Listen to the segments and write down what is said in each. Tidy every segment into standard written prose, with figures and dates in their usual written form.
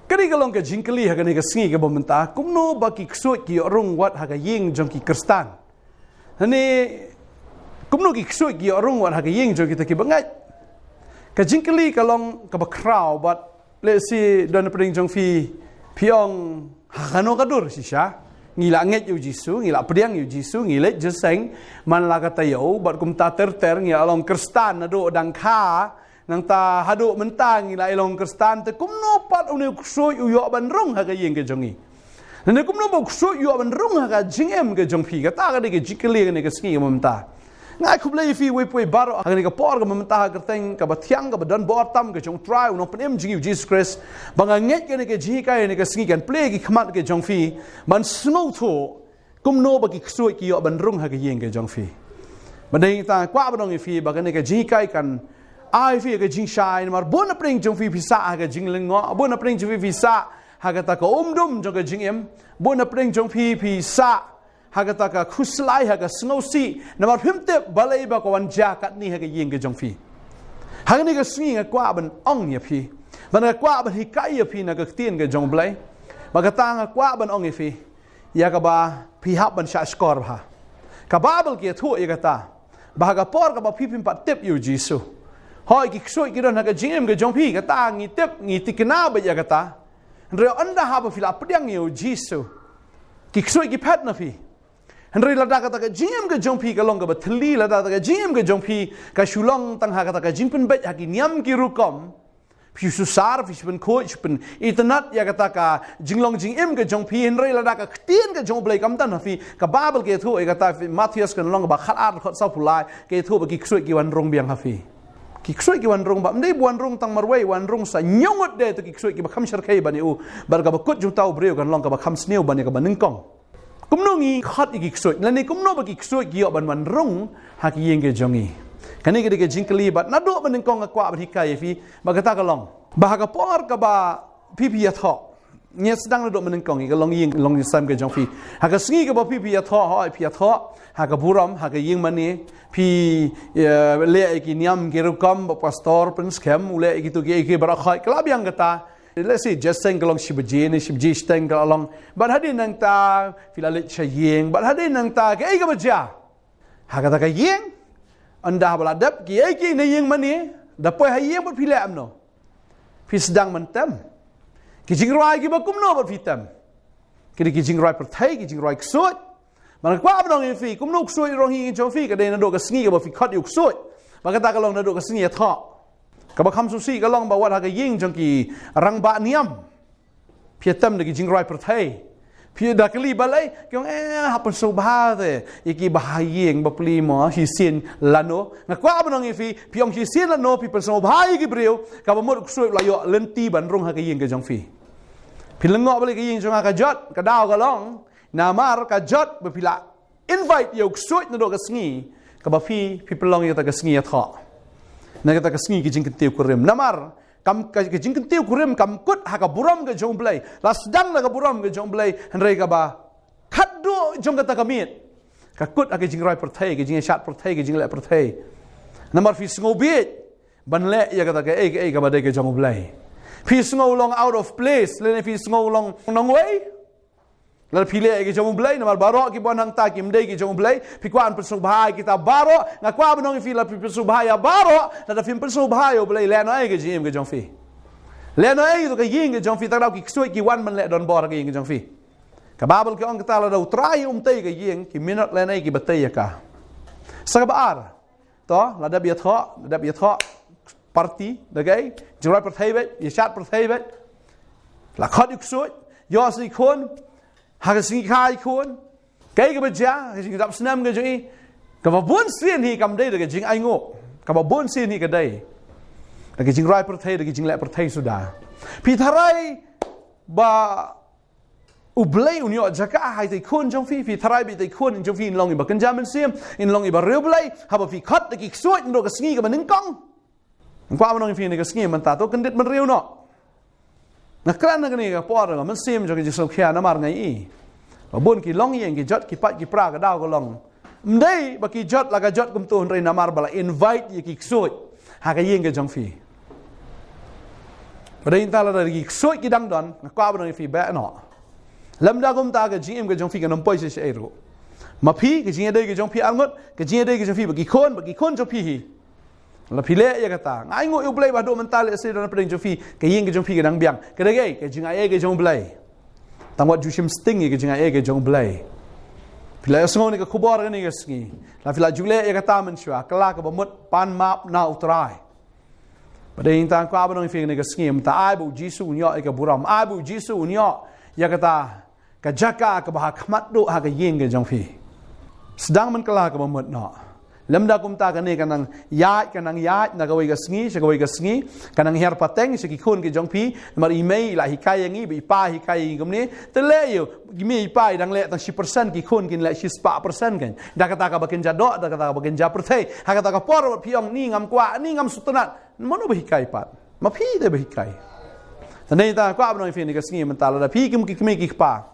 Kani kalong ka jingkali haga ni ka singi ka bamenta kumno baki ksuid ki rung wat haga iing jong ki kristan. Hani kumno ki ksuid ki rung wat haga iing jong kita ki bangat. Ka jingkali kalong ka bakraw bat let's see don pring jong fi piong hagano kadur sisha ngila nget yu jisu ngila pediang yu jisu ngile jeseng man la ka tayo bat kum ta ter ngila long kristan ado dang kha nang ta hadu mentang ila ilong kristan te kumno pat unu ksuid yu ban rung haga iing ke jongi. Nene kumno ba ksuid yu ban rung haga jingem ke jong fi ka ta ka de ke jingkali ne ke singi mamta. Ngai kublai fi we poi baro agni ka por ka mamta ka teng ka bathiang ka badan bortam ka jong try no penem jingi Jesus Christ banga nget ke ne ke ji kai ne ke singi kan play ki khamat ke jong fi man snow tho kumno ba ki ksuid ki yo ban rung ha ka yeng ke jong fi badai ta kwa ba dong fi ba ka ne ke ji kai kan ai fi ke jing shai mar bon pring jong fi sa ha ka jing lengo bon pring jong fi sa ha ka ta ka dum jong ka jing em bon pring jong fi sa hagata ka khuslai haga sngosi namar phimte balai ba ko wan jakat ni haga yeng ke jong fi hagni ga swing kwa ban ong ya phi ban kwa ban hikai ya phi na ga tien ke jong blai ba ga tang kwa ban ong ya phi ya ka ba phi hab ban sha skor ha ka babel ke thu ya ga ta ba ga por ka ba phi pim pa tep yu jisu hoi ki ksoi ki don haga jingem ke jong phi ga ta ngi tep ngi tikna ba ya ga ta re anda ha ba phila pdiang yu jisu ki ksoi ki phat na phi Henry lada kata ka jingem ke jongpi ka long ka bathli lada kata ka jingem ke jongpi ka Shillong tang ha kata ka jingpen bet haki niam ki rukom phi susar phi pen khoi pen internet ya kata ka jinglong jingem ke jongpi Henry lada ka tien ke jongblai kam tan phi ka babel ke thu e kata Matthias kan long ba khat khot sau pulai ke thu ba ki ksoi ki wan rong biang ha phi ki ksoi ki wan rong ba mdei buan rong tang marwei wan rong sa nyongot de to ki ksoi ki ba kham shar khai ba ni u bar ka ba kut jung tau breu kan long ka ba kham sneu ba ni ka ba ningkong kumno ngi khat iki ksuid lani kumno bagi ksuid gi ban man rung haki yeng ke jongi kani ke de jingkali bat nado ban kong kwa ba hikai fi bagata ka long ba ka por ka ba pipi ya tho nye sedang nado ban kong ka long yeng long sam ke jong fi ha ka sngi ka ba pipi ya tho ha pi ya tho ha ka buram ha ka yeng mani pi le ki niam ke rukam ba pastor prince kem ule ki tu ke bara khai klab yang kata let's say just saying along shibji ni shibji steng along but hadin nang ta filalit shayeng but hadin nang ta ke ga baja hagata ka yeng anda bala dap ki ki ne yeng mani dapoi ha yeng bot phile amno phi sedang mentem ki jingrai ki bakum no bot fitam ki jingrai per thai ki jingrai ksoi man kwa abnong fi kum no ksoi rong hi jo fi ka de na do ka sngi ka ba fi khat yu ksoi ba ka ta ka long na do ka sngi tha ka ba kham su si ka long ba wat ha ka ying jong ki rang ba niam phietam de ki jingrai per thai phi da kli balai kyong ha pon so ba de iki ba ha ying ba pli mo hi sin lano nga kwa ba nong fi pyong hi sin lano pi pon so ba ki breu ka ba mo ksoi la yo lenti ban rong ha ka ying ka jong fi phi lengo ba le ka ying jong ha ka jot ka daw ka long namar ka jot ba phila invite yo ksoi na do ka sngi ka ba fi pelong yo ta ka sngi tha na kata ka sngi ki jing tiu kurim namar kam ka jing tiu kurim kam kut ha ka buram ka jong blai la sedang la ka buram ka jong blai henrei ka ba khaddo jong kata ka mit ka kut ha ka jing rai per thai ka jing shat per thai ka jing le per thai namar fi sngo bit ban le ya kata ka ka ba dai ka jong blai fi sngo long out of place le fi sngo long nong wei la phile ke jong blai namar baro ki bon hang ta kim dei ki jong blai phi kwan per su bhai kita baro na kwa bonong fi la per su bhai ya baro la film per su bhai o blai le no ai ke jim ke jong fi le no ai to ke ying ke jong fi ta dau ki ksoi ki wan man le don bor ke ying ke jong fi ka babel ke ong ta la dau trai tei ke ying ki minot le nai ki batei ya ka sa ba ar to la da bi tho party da gai jrai per thai bet ye shat per thai bet la khat yu ksoi yo si khon ha ka singi khai khon kai ka baja ka jing dap snam ka joi ka ba bon sien hi kam dei ka jing ai ngo ka ba bon sien hi ka dei ka jing rai per thai ka jing le per thai sudah pi tharai ba ublei unyo jaka hai tai khon jong fi tharai bi tai khon jong fi long i ba kan jamin sim in long i ba real blai ha ba fi khat ki suai ndo ka singi ka ba ning kong kwa ba nong fi ni ka singi man ta to kan dit man real no na kran na ni ka por ga man sim jo ki so khia na mar ngai i ba bon ki long yeng ki jot ki pat ki pra ka daw ko long mdei ba ki jot la ka jot kum tu rei na mar bala invite ye ki ksoi ha ka yeng ka jong fi pada intala dari ksuid ki dang don kwa ba fi ba no lam da gum ta ga jim ga jong fi ga nom poi se ro ma phi ga jing dei ga jong phi angot ga jing dei ga jong phi ba ki khon jong phi hi la phi le ya kata ngai ngo ublei ba do mental se don pedeng jong phi ga ying ga jong phi ga dang biang ga dei ga jing ai ga jong blai tang wat jushim sting ga jing ai ga jong blai phi la sngo ni ga khubor ga ni ga ski la phi la jule ya kata men shwa kala ka ba mut pan map na utrai pada intang kwa ba no fi ni ga ski ta ai bu jisu nyo ga buram ai bu jisu nyo ya kata ka jaka ka ba khmat do ha ga ying ga jong phi sedang men kala ka ba mut no lemda kum ta kan kanang ya na ga wei ga sngi kanang her pateng se ki khun ki jong phi mar email la hikai ngi bi pa hikai gum ni te le yo mi pa dang le tang 10% ki khun kin le 10% kan da kata ka bakin jado da kata ka bakin ja prthei ha kata ka por phiong ni ngam kwa ni ngam sutanat mono bi hikai pat ma phi de bi hikai tanai ta kwa ba no fi ni ga sngi man ta la phi kim ki pa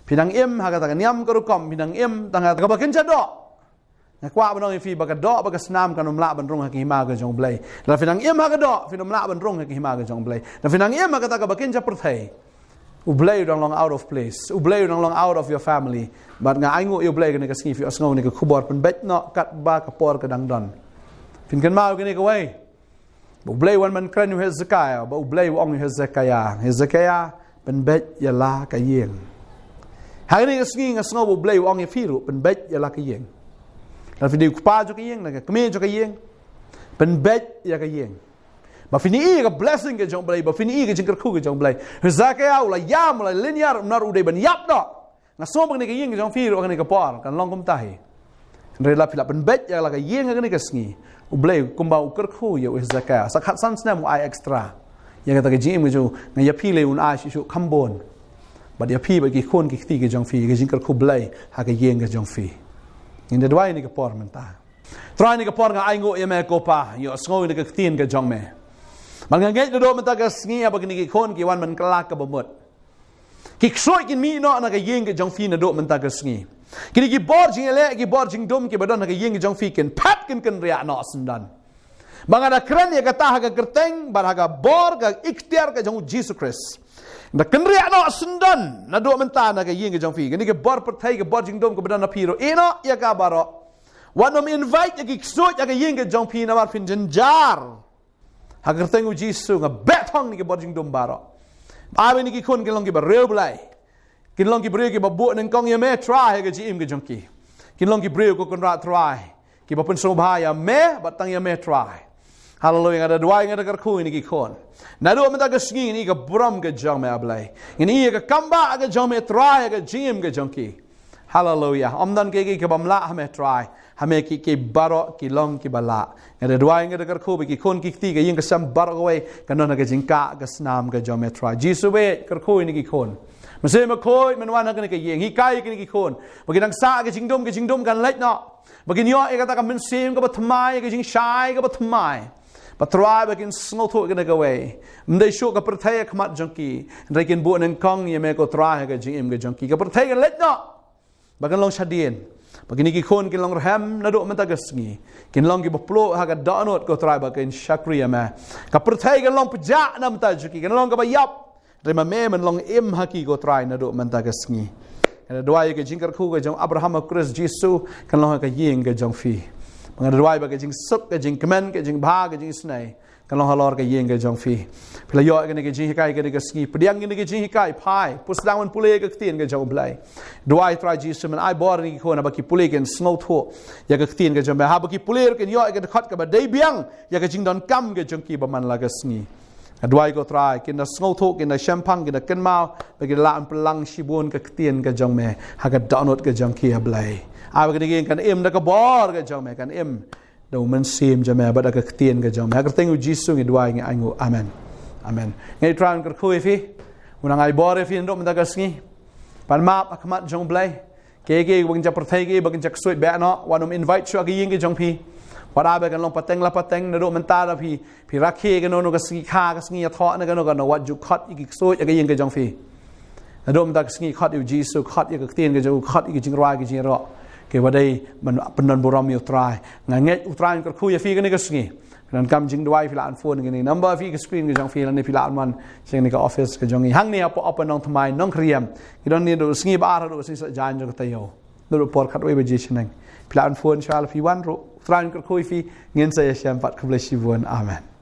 pinang em ha kata ka nyam ko kom pinang em tang ka bakin jado kwa ban fi ba ka do ba ka snam kan umla ban rung ha ki ma ga jong blai la finang em ha ka do finum la ban rung ha ki ma ga jong blai la finang em ha ka ta ka bakin ja prthei u blai dong long out of place u blai dong long out of your family but nga ai ngo u blai ka ski fi asngau ni ka khubor pen bet no kat ba ka por ka dang don fin kan ma ga ni ka wei u blai wan man kran u Hezekiah ba u blai ong Hezekiah pen bet ya la ka yeng ha ni ka ski nga sngo u blai ong fi ru pen bet ya la ka yeng la fi ku pa jo ka yeng na ka me jo ka yeng pen bet ya ka yeng ba fi ni ga blessing ga jong blai ba fi ni ga jing ka khu ga jong blai Hezekiah la yam la linear na ru de ban yap do na so bang ni ka yeng ga jong fi ru ka ni ka por kan long kum ta hi re la fi la pen bet ya la ka yeng ga ni ka sngi u blai kum ba u ka khu ya Hezekiah sa khat san sna mu ai extra ya ga ta ga jim ga jo nga ya phi le un a shi shu khambon ba ya phi ba ki khon ki ti ga jong fi ga jing ka khu blai ha ga yeng ga jong fi in the dwai ni ka por menta try ni ka por nga ai ngo ye me ko pa yo sngo ni ka tin ka jong me man nga ngai do menta ka sngi ba ni ki khon ki wan man kala ka ba mot ki ksoi kin mi no na ka yeng ka jong fi na do menta ka sngi ki ki bor jing le ki bor jing dom ki ba don na ka yeng ka jong fi kin pat kin ria no sandan bang ada kran ye ka ta ha ka kerteng bar ha ka bor ka ikhtiar ka jong Jesus Christ na kenria no sundan na do menta na ga ying ga jong fi ni ga bor per thai ga bor jing dom ko badan na piro eno ya ka baro wanom invite ya ki ksut ya ga ying ga jong fi na mar fin janjar ha ga tengu jisu nga betong ni ga bor jing dom baro abe ni ki kun ga long ki ba real blai kin long ki bre ki ba bu nang kong ya me try ga jim ga jong ki kin long ki bre ko kon ra try ki ba pun so ba ya me batang ya me try hallelujah ada dua yang ada kerku ini kikon. Nado menta kesngi ini ke buram ke jong me ablai. Ini ke kamba ke jong me try ke jim ke jongki. Hallelujah. Omdan ke bamla hame try. Hame ki baro ki long ki bala. Ada dua yang ada kerku be kikon kikti ke yang ke sam baro we kanon ke jingka ke snam ke jong me try. Jisu be kerku ini kikon. Masih makoi menwana ke yang hikai ke kikon. Bagi nang sa ke jingdom kan lek no. Bagi nyo e kata ka mensim ke batmai ke jing shai ke batmai. But try back in snow to get away. They show a protect mat junkie. They can boot and kong you make a try a jim junkie. A protect and let not. Bagan long shadin. Baginiki kon can long ham, Nado Metagasni. Can long give a plo, hag a donut go try back in Shakriama. Ka protect a long pajat namtajuki, can long about yap. Rema mem and long im haki go try Nado Metagasni. And the dway a jinker kuga jong Abraham of Chris Jesu can long a ying a jong fee. Mga dwai ba kajing sup kajing kemen kajing bha kajing snai kalong halor ka yeng ka jong fi pila yo ka ni kajing hikai ka ni ka ski pediang ni kajing hikai pai pusdang wan pule ka tin ka jong blai dwai try Jesus man ai bor ni ko na ba ki pule ken snow tho ya ka tin ka jong ba ha ba ki pule ken yo ka khat ka ba dei biang ya ka jing don kam ka jong ki ba man la ka sngi dwai ko try ken na snow tho ken na champagne ken na ken mau ba ki la an plang shibun ka tin ka jong me ha ka donut ka jong ki blai ai ba ki kan em da ka bor ka jong me kan em do man sim jame ba da ka tien ka jong me ka tengu jisu ngi dwai ngi angu amen amen ngai tran ka khu fi unang ai bor fi ndo da ka sngi pan ma akmat jong blai ke bang ja prthai ke bang ja ksuid ba no wanom invite shu ka ying ke jong phi wada ba kan long pateng la pateng na do man ta da phi rakhe ka no no ka sngi kha ka sngi ya tho na ka no ka no wat ju khat ki ksuid ka ying ke jong phi na do man da ka sngi khat yu jisu khat ya ka tien ka jo khat ki jing ra ki jing ro ke wadai man penan buram yu try nga nget utrai ka khu ya fi ka ni ka sngi dan kam jing dua filan phone gini number fi ke screen ke jang filan ni filan man jing ni ke office ke jang hang ni apa Nongthymmai Nongkhryiem idon ni do sngi ba ro si sa jan jong tayo do por khat we beji chnang filan phone shal fi wan ro tran ko khoi fi ngin sa yasham pat khabla shibun amen